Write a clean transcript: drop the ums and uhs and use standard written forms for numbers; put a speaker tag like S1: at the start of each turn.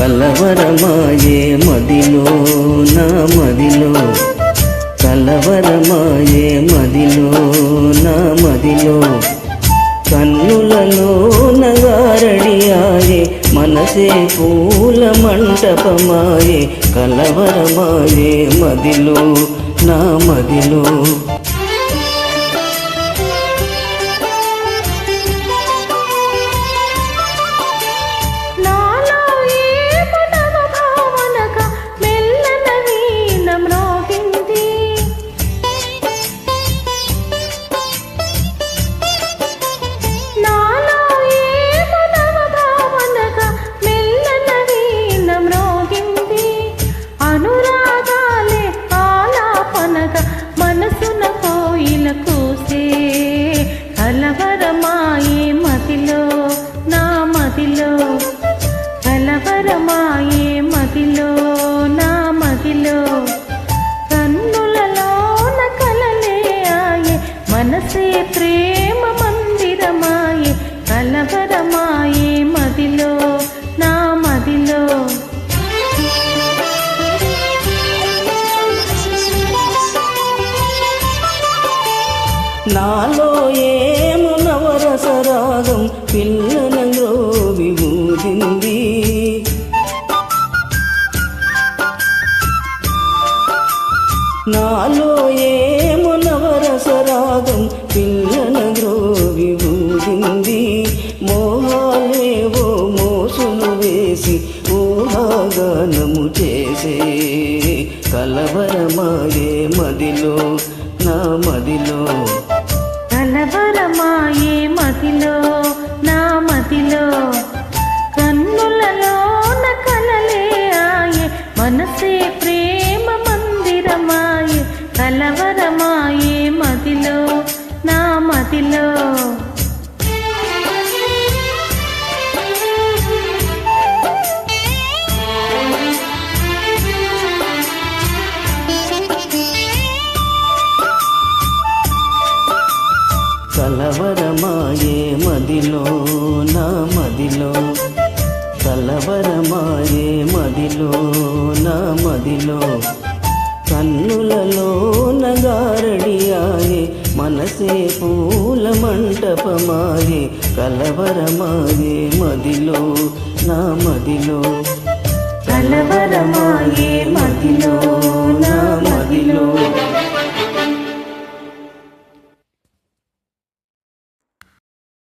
S1: కలవరమాయే మదిలో నా మదిలో, కలవరమాయే మదిలో నా మదిలో, కన్నులలో నగారడియాయే మనసే పూల మంటపమాయే, కలవరమాయే మదిలో నా మదిలో.
S2: కలవరమాయే మదిలో నా మదిలో, కలవరమాయే మదిలో నా మదిలో, కన్నులలోన కలలే ఆయే మనసే ప్రేమ మందిరమాయే, కలవరమాయే మదిలో నా మదిలో.
S1: నాలో ఏము నవరసరాగం పిల్లలలో విభూదింది, నాలో ఏము నవరసరాగం పిల్లలలో విభూదింది, మోహాలేవో మోసులు వేసి ఊహాగానము చేసే, కలవరమాయే మదిలో నా మదిలో,
S2: కలవరమాయే మదిలో నా మదిలో, కన్నులలోన కలలే ఆయే మనసే ప్రేమ మందిరమాయే, కలవరమాయే మదిలో నా మదిలో.
S1: కలవరమాయే మదిలో నా మదిలో, కలవరమాయే మదిలో నా మదిలో, కన్నులలో నగారడియాయే మనసే పూల మంటపమాయే, కలవరమాయే మదిలో నా మదిలో,
S2: కలవరమాయే మదిలో నా మదిలో.